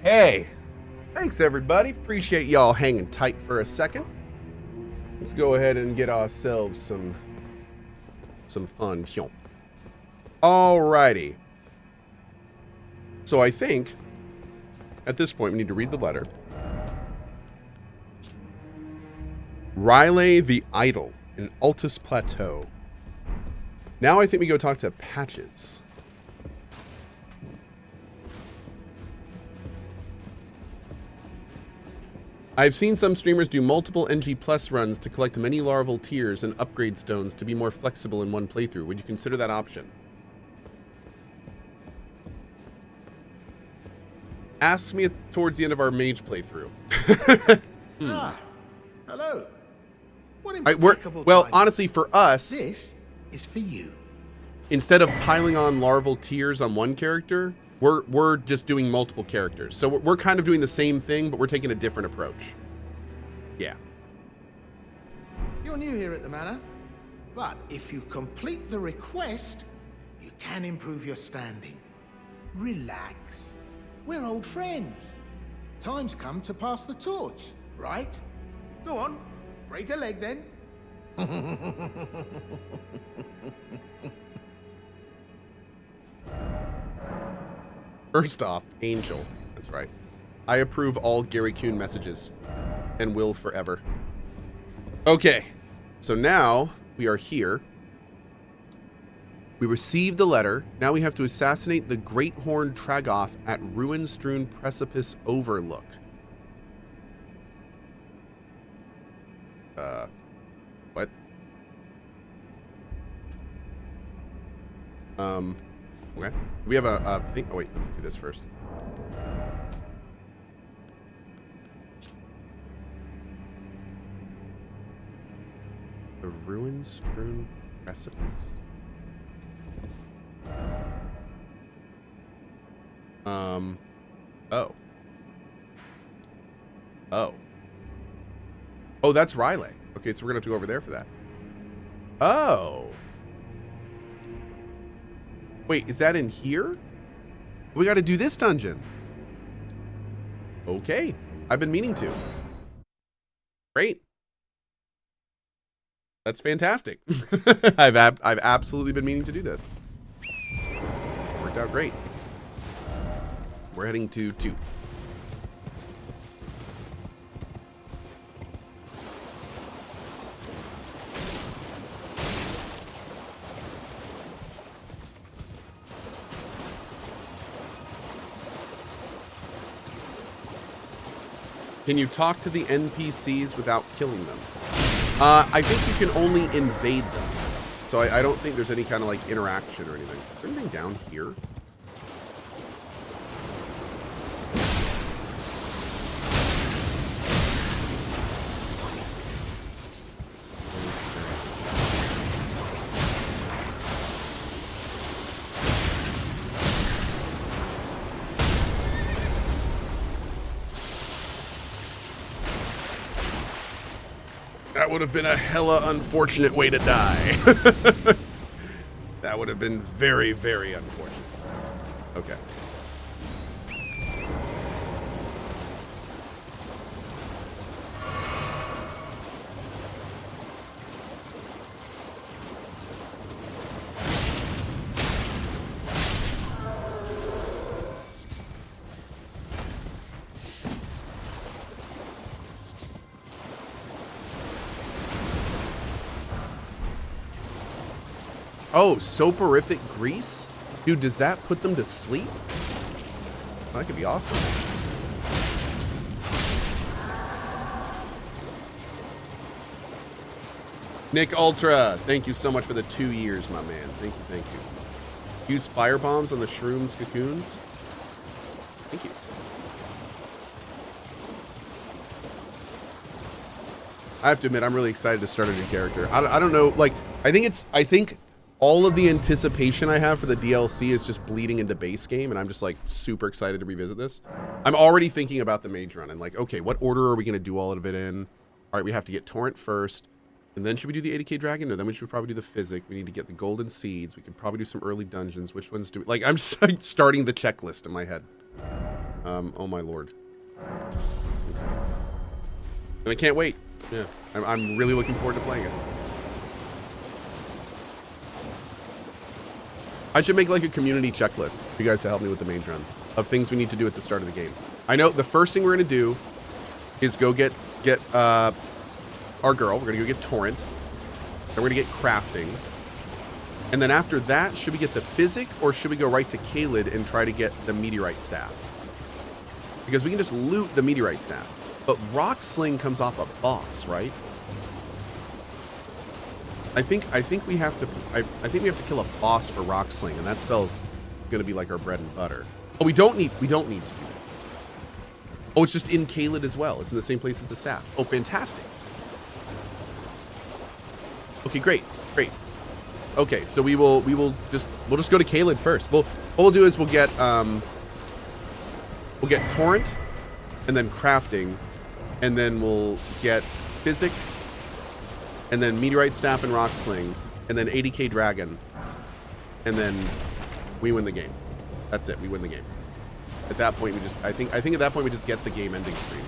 Okay. Thanks, everybody. Appreciate y'all hanging tight for a second. Let's go ahead and get ourselves some fun. Alrighty. So I think at this point we need to read the letter. Riley the Idol in Altus Plateau. Now I think we go talk to Patches. I've seen some streamers do multiple NG Plus runs to collect many larval tears and upgrade stones to be more flexible in one playthrough. Would you consider that option? Ask me towards the end of our mage playthrough. Hello. Well, honestly, for us, this is for you. Instead of piling on larval tears on one character, we're just doing multiple characters. So we're kind of doing the same thing, but we're taking a different approach. Yeah. You're new here at the manor, but if you complete the request, you can improve your standing. Relax. We're old friends. Time's come to pass the torch, right? Go on, break a leg then. First off, Angel. That's right. I approve all Gary Kuhn messages and will forever. Okay. So now we are here. We received the letter. Now we have to assassinate the Great Horned Tragoth at Ruin-Strewn Precipice Overlook. What? Okay. We have a thing. Oh, wait. Let's do this first. The Ruin-Strewn Precipice. Oh. Oh. Oh, that's Riley. Okay, so we're gonna have to go over there for that. Oh. Wait, is that in here? We gotta do this dungeon. Okay. I've been meaning to. Great. That's fantastic. I've absolutely been meaning to do this. Worked out great. We're heading to 2. Can you talk to the NPCs without killing them? I think you can only invade them. So I don't think there's any kind of like interaction or anything. Is there anything down here? That would have been a hella unfortunate way to die. That would have been very, very unfortunate. Okay. Oh, soporific grease? Dude, does that put them to sleep? That could be awesome. Nick Ultra, thank you so much for the 2 years, my man. Thank you, thank you. Use fire bombs on the shrooms cocoons. Thank you. I have to admit, I'm really excited to start a new character. I don't know, like, I think all of the anticipation I have for the DLC is just bleeding into base game, and I'm just like super excited to revisit this. I'm already thinking about the mage run and like, okay, what order are we going to do all of it in? All right, we have to get Torrent first, and then should we do the 80k dragon? No, then we should probably do the physic. We need to get the golden seeds. We could probably do some early dungeons. Which ones do we like? I'm just like starting the checklist in my head. Oh my lord. And I can't wait. Yeah, I'm really looking forward to playing it. I should make like a community checklist for you guys to help me with the mage run of things we need to do at the start of the game. I know the first thing we're gonna do is go get our girl. We're gonna go get Torrent. Then we're gonna get crafting. And then after that, should we get the physic or should we go right to Caelid and try to get the meteorite staff? Because we can just loot the meteorite staff. But rock sling comes off a boss, right? I think we have to kill a boss for rock sling, and that spell's gonna be like our bread and butter. Oh, we don't need to do that. Oh, it's just in Caelid as well. It's in the same place as the staff. Oh, fantastic. Okay, great. Okay, so we'll just go to Caelid first. What we'll do is we'll get Torrent, and then crafting, and then we'll get physic, and then meteorite staff and rock sling, and then 80k dragon, and then we win the game. That's it. We win the game. At that point, I think at that point we just get the game ending screen.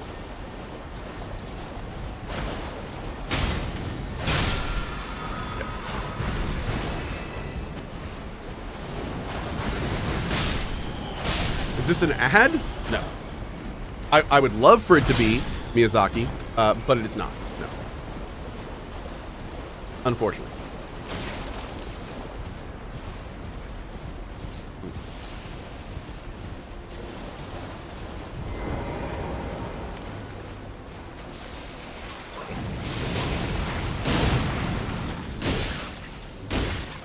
Is this an ad? No. I would love for it to be Miyazaki, but it is not. No. Unfortunately.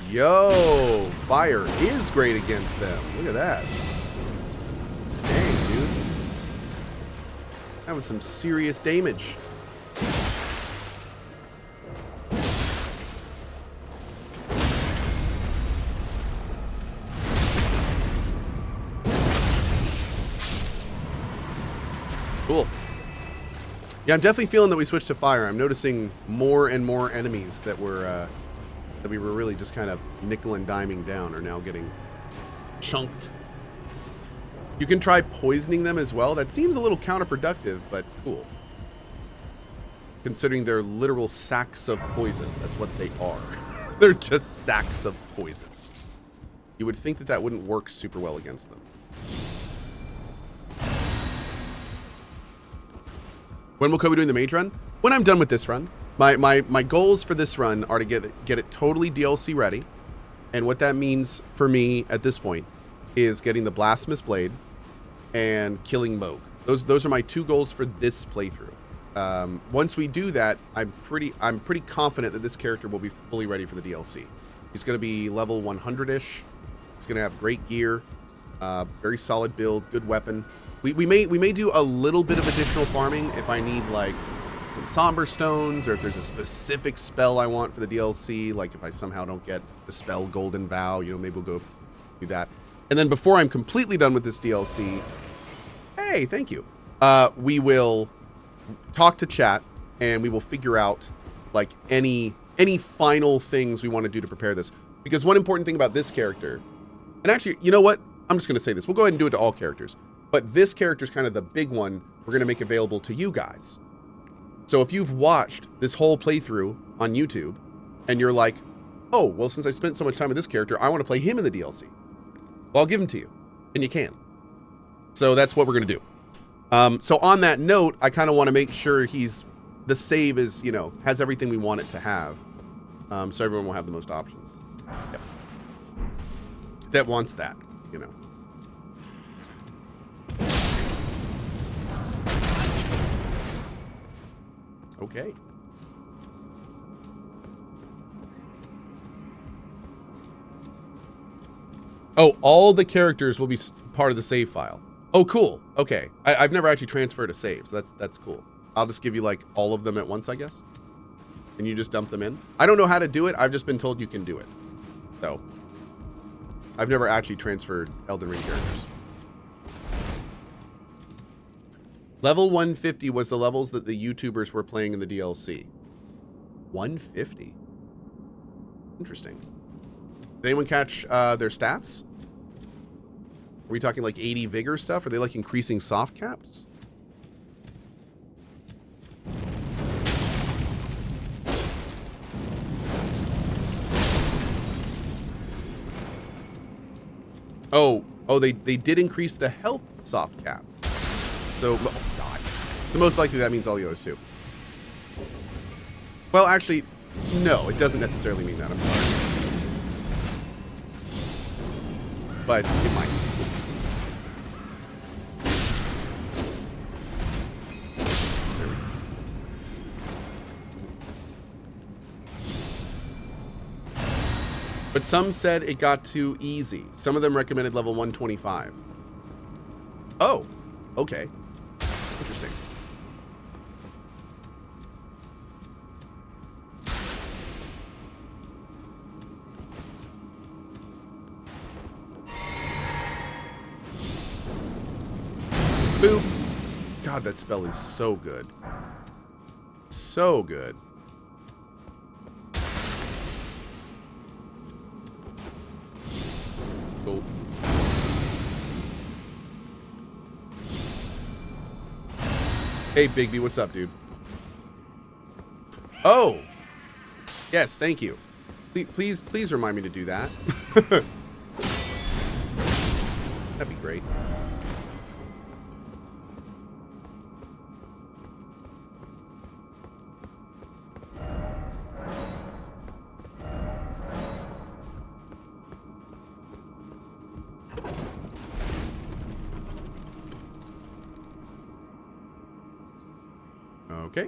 Yo, fire is great against them. Look at that. Dang, dude. That was some serious damage. Cool. Yeah, I'm definitely feeling that we switched to fire. I'm noticing more and more enemies that we were really just kind of nickel and diming down are now getting chunked. You can try poisoning them as well. That seems a little counterproductive, but cool. Considering they're literal sacks of poison. That's what they are. They're just sacks of poison. You would think that that wouldn't work super well against them. When will Cohh be doing the mage run? When I'm done with this run. My goals for this run are to get it totally DLC ready. And what that means for me at this point is getting the Blasphemous Blade and killing Moog. Those are my two goals for this playthrough. Once we do that, I'm pretty confident that this character will be fully ready for the DLC. He's going to be level 100-ish. He's going to have great gear, very solid build, good weapon. We may do a little bit of additional farming if I need like some somber stones, or if there's a specific spell I want for the DLC, like if I somehow don't get the spell Golden Vow, you know, maybe we'll go do that. And then before I'm completely done with this DLC, hey, thank you. We will talk to chat and we will figure out like any final things we want to do to prepare this. Because one important thing about this character, and actually, you know what? I'm just going to say this. We'll go ahead and do it to all characters. But this character is kind of the big one we're going to make available to you guys. So if you've watched this whole playthrough on YouTube and you're like, oh, well, since I spent so much time with this character, I want to play him in the DLC. Well, I'll give him to you. And you can. So that's what we're going to do. So on that note, I kind of want to make sure the save is, you know, has everything we want it to have. So everyone will have the most options. Yep. That wants that, you know. Okay. Oh, all the characters will be part of the save file. Oh, cool. Okay. I've never actually transferred a save, so that's cool. I'll just give you like all of them at once, I guess. And you just dump them in. I don't know how to do it. I've just been told you can do it. So I've never actually transferred Elden Ring characters. Level 150 was the levels that the YouTubers were playing in the DLC. 150. Interesting. Did anyone catch their stats? Are we talking like 80 vigor stuff? Are they like increasing soft caps? Oh, they did increase the health soft cap. So, oh god. So most likely that means all the others too. Well, actually, no, it doesn't necessarily mean that. I'm sorry. But it might. There we go. But some said it got too easy. Some of them recommended level 125. Oh, okay. Interesting. Boop. God, that spell is so good. So good. Cool. Hey, Bigby, what's up, dude? Oh! Yes, thank you. Please remind me to do that. That'd be great. Okay.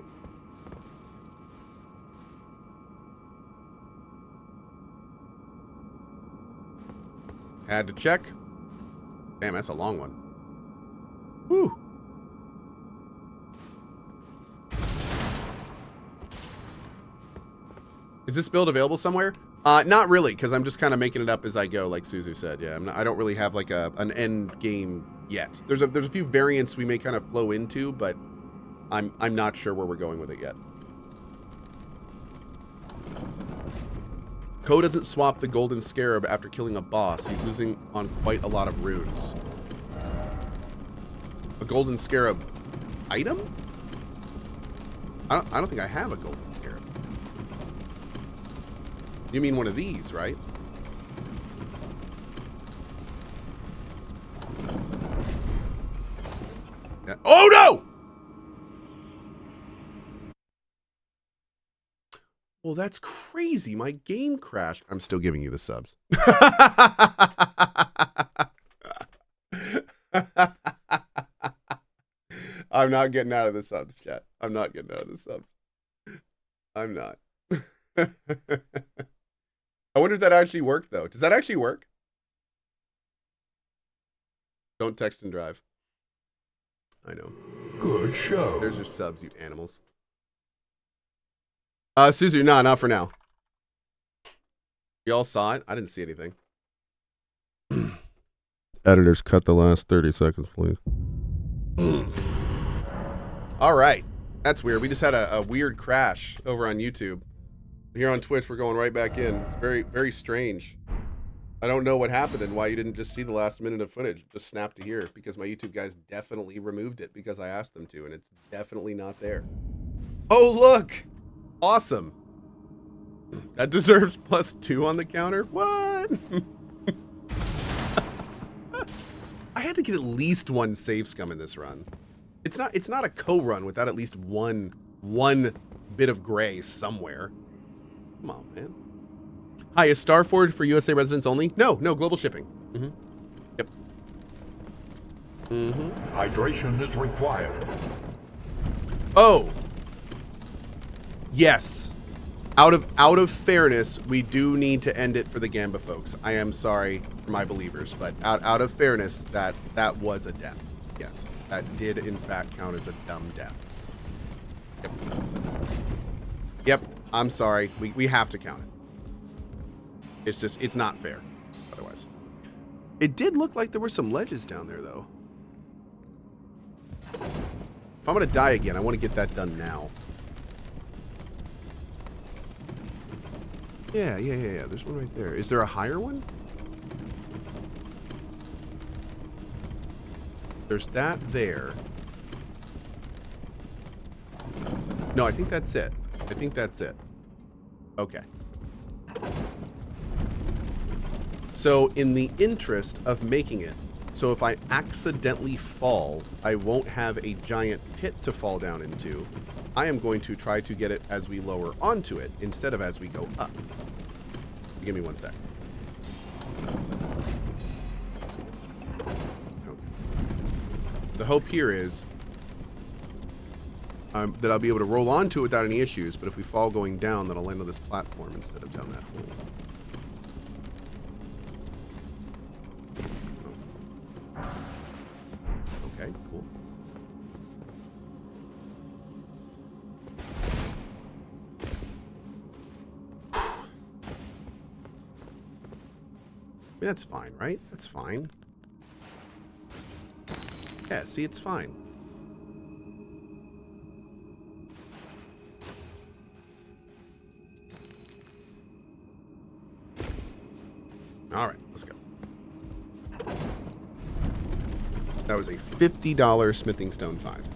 Had to check. Damn, that's a long one. Whew. Is this build available somewhere? Not really, because I'm just kind of making it up as I go, like Suzu said. Yeah, I don't really have like an end game yet. There's a few variants we may kind of flow into, but I'm not sure where we're going with it yet. Cohh doesn't swap the golden scarab after killing a boss. He's losing on quite a lot of runes. A golden scarab item? I don't think I have a golden scarab. You mean one of these, right? Yeah. Oh no! Well, that's crazy. My game crashed. I'm still giving you the subs. I'm not getting out of the subs, chat. I'm not getting out of the subs. I'm not. I wonder if that actually worked, though. Does that actually work? Don't text and drive. I know. Good show. There's your subs, you animals. Suzu, nah, not for now. You all saw it? I didn't see anything. Editors, cut the last 30 seconds, please. All right. That's weird. We just had a weird crash over on YouTube. Here on Twitch, we're going right back in. It's very, very strange. I don't know what happened and why you didn't just see the last minute of footage. Just snapped to here because my YouTube guys definitely removed it because I asked them to, and it's definitely not there. Oh, look! Awesome. That deserves +2 on the counter. What? I had to get at least one save scum in this run. It's not a Cohh run without at least one bit of gray somewhere. Come on, man. Hi, is Starforge for USA residents only? No, global shipping. Yep. Hydration is required. Oh. Yes. Out of fairness, we do need to end it for the Gamba folks. I am sorry for my believers, but out of fairness, that was a death. Yes. That did in fact count as a dumb death. Yep. Yep. I'm sorry. We have to count it. It's not fair otherwise. It did look like there were some ledges down there though. If I'm gonna die again, I want to get that done now. Yeah. There's one right there. Is there a higher one? There's that there. No, I think that's it. I think that's it. Okay. So in the interest of making it, so if I accidentally fall, I won't have a giant pit to fall down into. I am going to try to get it as we lower onto it instead of as we go up. Give me one sec. Okay. The hope here is that I'll be able to roll onto it without any issues, but if we fall going down, then I'll land on this platform instead of down that hole. Okay, cool. That's fine, right? That's fine. Yeah, see, it's fine. All right, let's go. That was a $50 smithing stone 5.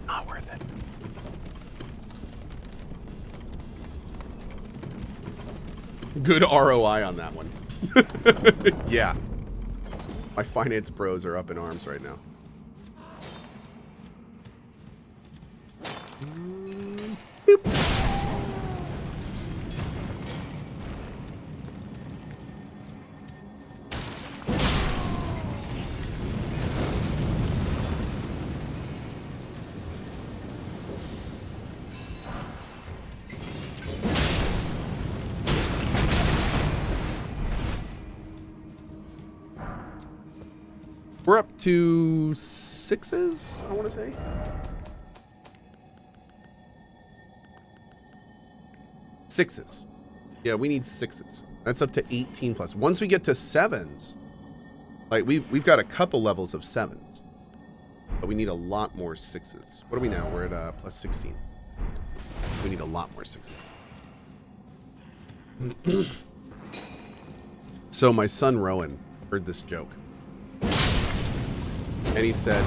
Not worth it. Good ROI on that one. Yeah. My finance bros are up in arms right now. Boop. We're up to 6s, I want to say. Sixes. Yeah, we need 6s. That's up to 18 plus. Once we get to 7s, like we've got a couple levels of 7s, but we need a lot more 6s. What are we now? We're at plus 16. We need a lot more 6s. So my son Rowan heard this joke. And he said,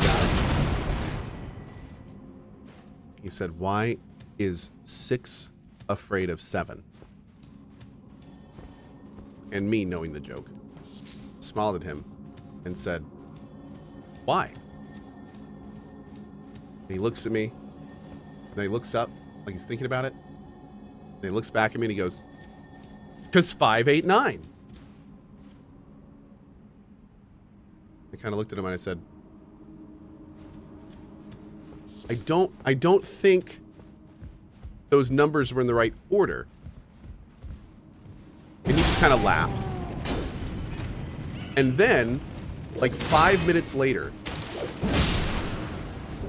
why is 6 afraid of 7? And me, knowing the joke, smiled at him and said, why? And he looks at me, and he looks up like he's thinking about it. And he looks back at me and he goes, 'cause 5, 8, 9. I kind of looked at him and I said, I don't think those numbers were in the right order. And he just kind of laughed. And then, like 5 minutes later,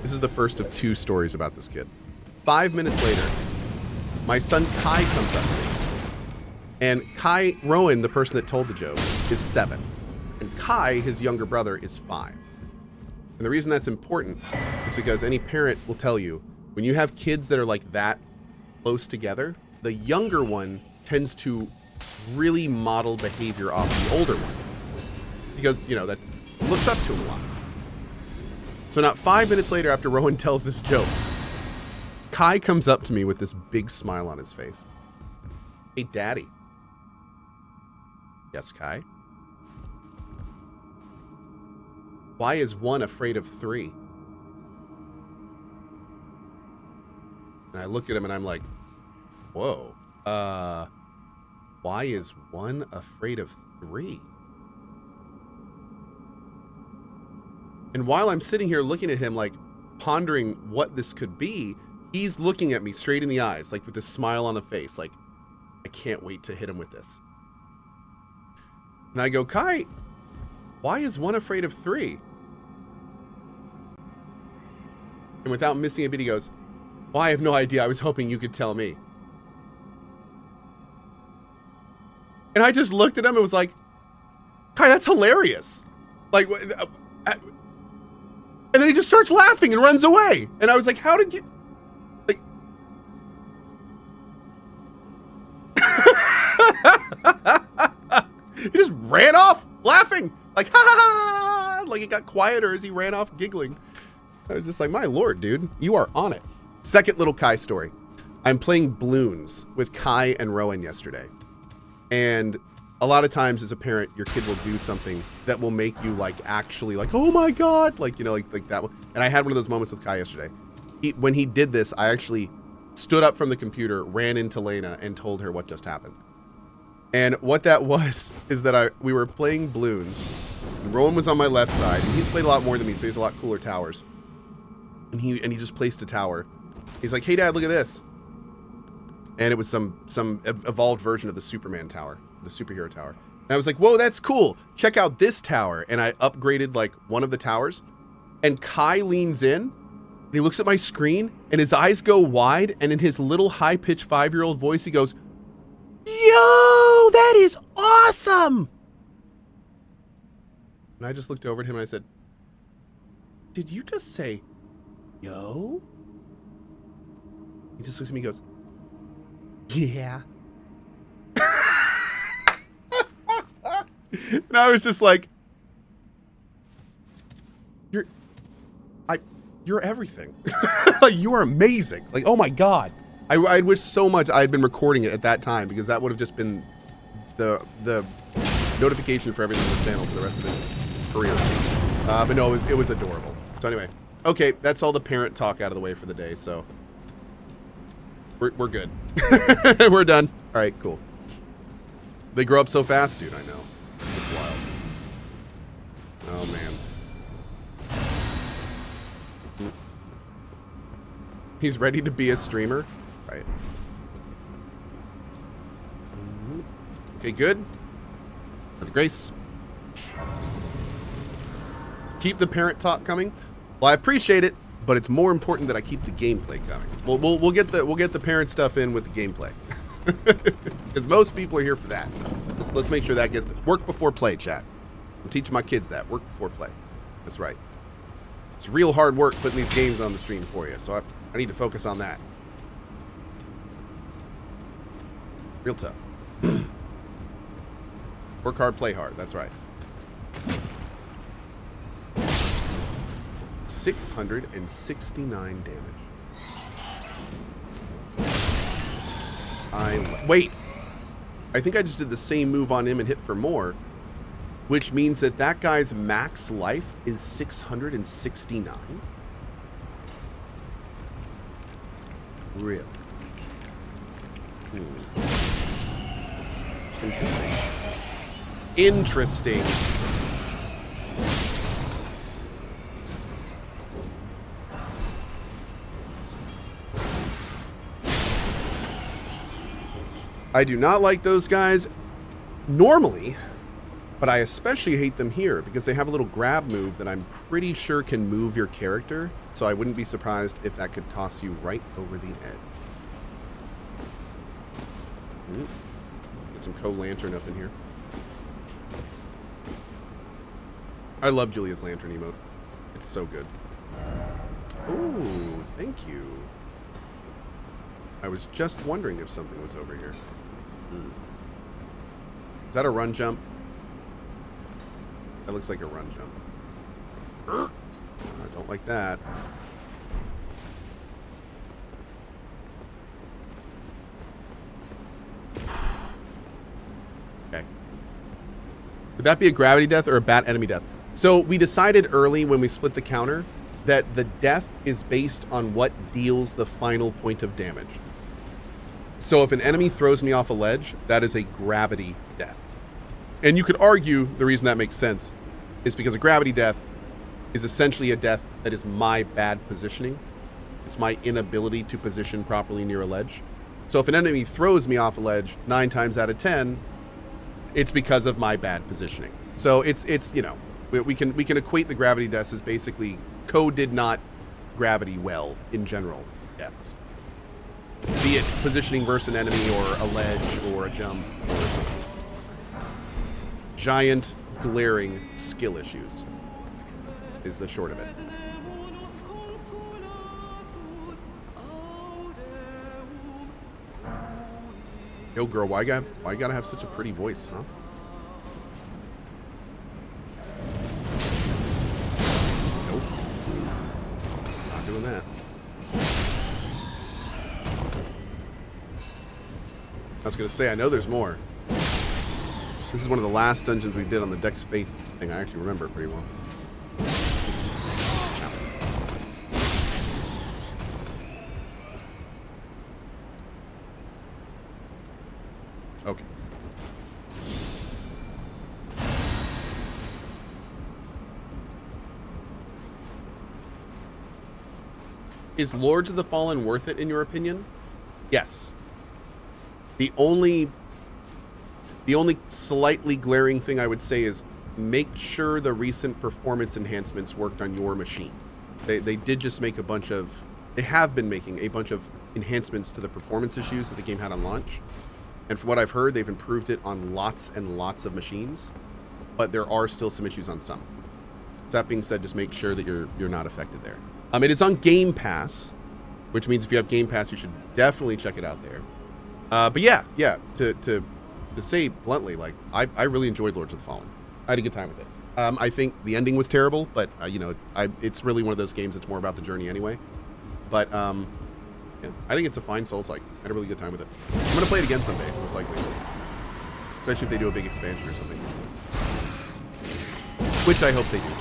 this is the first of 2 stories about this kid. 5 minutes later, my son Kai comes up to me. And Kai, Rowan, the person that told the joke, is 7. And Kai, his younger brother, is 5. And the reason that's important is because any parent will tell you, when you have kids that are like that close together, the younger one tends to really model behavior off the older one. Because, you know, that's looks up to him a lot. So not 5 minutes later after Rowan tells this joke, Kai comes up to me with this big smile on his face. Hey, Daddy. Yes, Kai? Why is 1 afraid of 3? And I look at him and I'm like, whoa. Why is 1 afraid of 3? And while I'm sitting here looking at him, like, pondering what this could be, he's looking at me straight in the eyes, like, with a smile on the face, like, I can't wait to hit him with this. And I go, Kai, why is 1 afraid of 3? And without missing a beat, he goes, well, I have no idea. I was hoping you could tell me. And I just looked at him and was like, Kai, that's hilarious. Like, and then he just starts laughing and runs away. And I was like, how did you, like, he just ran Like, ha ha ha! Like it got quieter as he ran off giggling. I was just like, my lord, dude, you are on it. Second little Kai story. I'm playing Bloons with Kai and Rowan yesterday. And a lot of times as a parent, your kid will do something that will make you like actually like, oh my God, like, you know, like that one. And I had one of those moments with Kai yesterday. When he did this, I actually stood up from the computer, ran into Lena and told her what just happened. And what that was is that we were playing Bloons and Rowan was on my left side and he's played a lot more than me. So he has a lot cooler towers. And he just placed a tower. He's like, hey dad, look at this. And it was some evolved version of the Superman tower, the superhero tower. And I was like, whoa, that's cool. Check out this tower. And I upgraded like one of the towers. And Kai leans in and he looks at my screen and his eyes go wide. And in his little high-pitched 5-year-old voice, he goes, yo, that is awesome. And I just looked over at him and I said, did you just say, yo? He just looks at me and goes, yeah. And I was just like, you're everything. You are amazing. Like, oh my God. I wish so much I had been recording it at that time because that would have just been the notification for everything on the channel for the rest of his career. But no, it was adorable. So anyway, okay, that's all the parent talk out of the way for the day. So we're good. We're done. All right, cool. They grow up so fast, dude. I know. It's wild. Oh man. He's ready to be a streamer. Right. Okay, good. With grace. Keep the parent talk coming. Well, I appreciate it, but it's more important that I keep the gameplay coming. We'll get the parent stuff in with the gameplay, because most people are here for that. Let's make sure that gets work before play, chat. I'm teaching my kids that work before play. That's right. It's real hard work putting these games on the stream for you, so I need to focus on that. Real tough. Work hard, play hard. That's right. 669 damage. Wait. I think I just did the same move on him and hit for more, which means that guy's max life is 669. Really? Interesting. I do not like those guys normally, but I especially hate them here because they have a little grab move that I'm pretty sure can move your character, so I wouldn't be surprised if that could toss you right over the edge. Get some Cohh lantern up in here. I love Julia's lantern emote. It's so good. Ooh, thank you. I was just wondering if something was over here. Is that a run jump? That looks like a run jump. I don't like that. Okay. Would that be a gravity death or a bat enemy death? So we decided early when we split the counter that the death is based on what deals the final point of damage. So if an enemy throws me off a ledge, that is a gravity death. And you could argue the reason that makes sense is because a gravity death is essentially a death that is my bad positioning. It's my inability to position properly near a ledge. So if an enemy throws me off a ledge 9 times out of 10, it's because of my bad positioning. So it's you know, we can equate the gravity deaths as basically Cohh did not gravity well in general deaths. Be it positioning versus an enemy or a ledge or a jump or something. Giant, glaring skill issues is the short of it. Yo, girl, why you gotta have such a pretty voice, huh? doing that. I was going to say, I know there's more. This is one of the last dungeons we did on the Dex Faith thing. I actually remember it pretty well. Okay. Is Lords of the Fallen worth it in your opinion? Yes. The only slightly glaring thing I would say is make sure the recent performance enhancements worked on your machine. They did just make they have been making a bunch of enhancements to the performance issues that the game had on launch. And from what I've heard, they've improved it on lots and lots of machines, but there are still some issues on some. So that being said, just make sure that you're not affected there. It is on Game Pass, which means if you have Game Pass, you should definitely check it out there. But yeah, to say bluntly, like I really enjoyed Lords of the Fallen. I had a good time with it. I think the ending was terrible, but it's really one of those games that's more about the journey anyway. But yeah, I think it's a fine Souls-like. I had a really good time with it. I'm gonna play it again someday, most likely, especially if they do a big expansion or something, which I hope they do.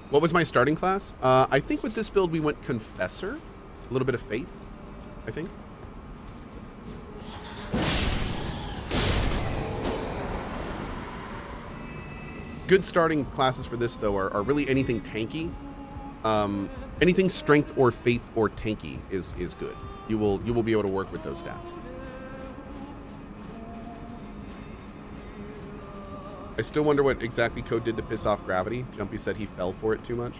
What was my starting class? I think with this build we went Confessor, a little bit of Faith, I think. Good starting classes for this, though, are really anything tanky. Anything Strength or Faith or tanky is good. You will be able to work with those stats. I still wonder what exactly Cohh did to piss off Gravity. Jumpy said he fell for it too much.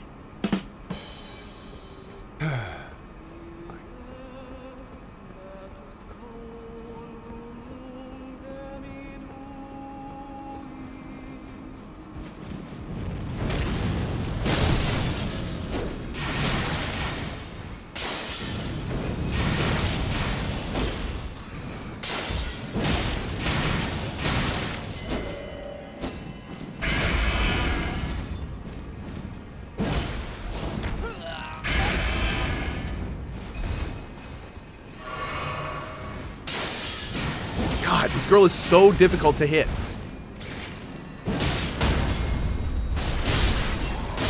This girl is so difficult to hit.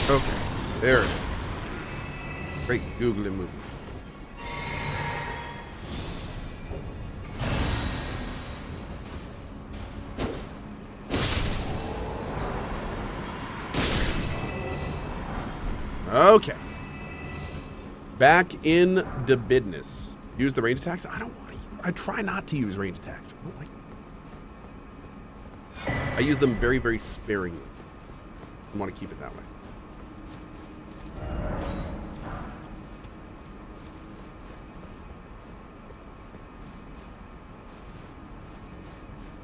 Okay, there it is. Great googly movement. Okay. Back in the business. Use the range attacks. I try not to use range attacks. I don't like them. I use them very, very sparingly. I want to keep it that way.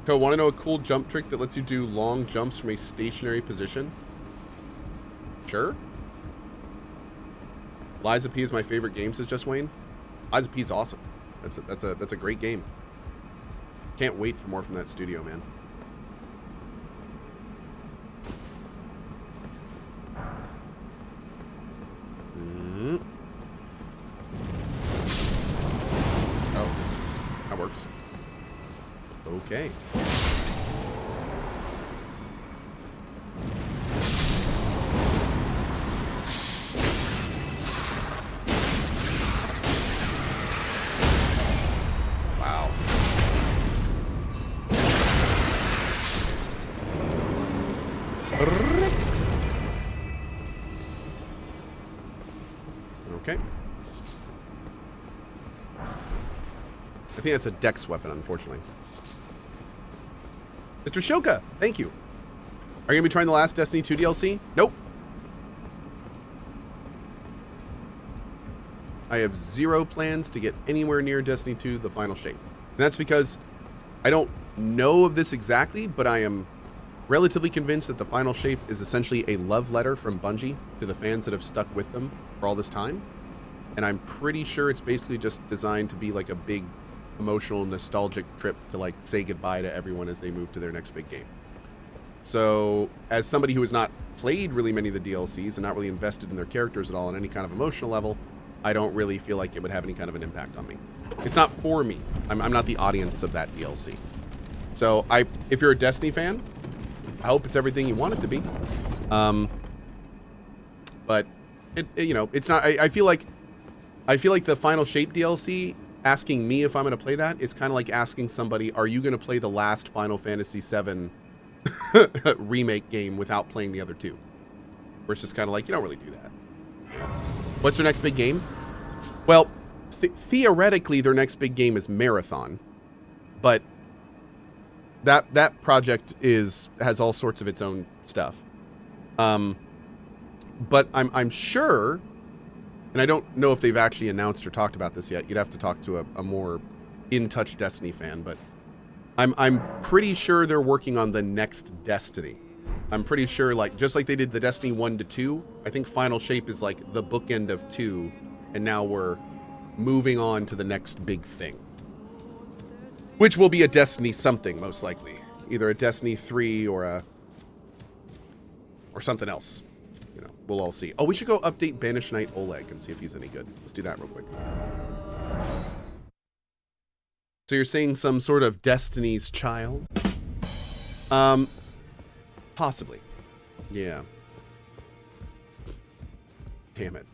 Cohh, want to know a cool jump trick that lets you do long jumps from a stationary position? Sure. Liza P is my favorite game, says Just Wayne. Liza P is awesome. That's a great game. Can't wait for more from that studio, man. Oh, that works. Okay. Okay. I think that's a dex weapon, unfortunately. Mr. Shoka, thank you. Are you going to be trying the last Destiny 2 DLC? Nope. I have zero plans to get anywhere near Destiny 2, the final shape. And that's because I don't know of this exactly, but I am relatively convinced that the final shape is essentially a love letter from Bungie to the fans that have stuck with them for all this time. And I'm pretty sure it's basically just designed to be like a big emotional, nostalgic trip to like say goodbye to everyone as they move to their next big game. So as somebody who has not played really many of the DLCs and not really invested in their characters at all on any kind of emotional level, I don't really feel like it would have any kind of an impact on me. It's not for me. I'm not the audience of that DLC. So if you're a Destiny fan, I hope it's everything you want it to be. But it's not. I feel like the Final Shape DLC, asking me if I'm going to play that, is kind of like asking somebody, "Are you going to play the last Final Fantasy VII remake game without playing the other two?" Where it's just kind of like, you don't really do that. What's their next big game? Well, theoretically, their next big game is Marathon, but that project has all sorts of its own stuff. But I'm sure, and I don't know if they've actually announced or talked about this yet. You'd have to talk to a more in-touch Destiny fan, but I'm pretty sure they're working on the next Destiny. I'm pretty sure, like, just like they did the Destiny 1 to 2, I think Final Shape is like the bookend of 2, and now we're moving on to the next big thing. Which will be a Destiny something, most likely. Either a Destiny 3 or something else. You know, we'll all see. Oh, we should go update Banished Knight Oleg and see if he's any good. Let's do that real quick. So you're saying some sort of Destiny's child? Possibly. Yeah. Damn it.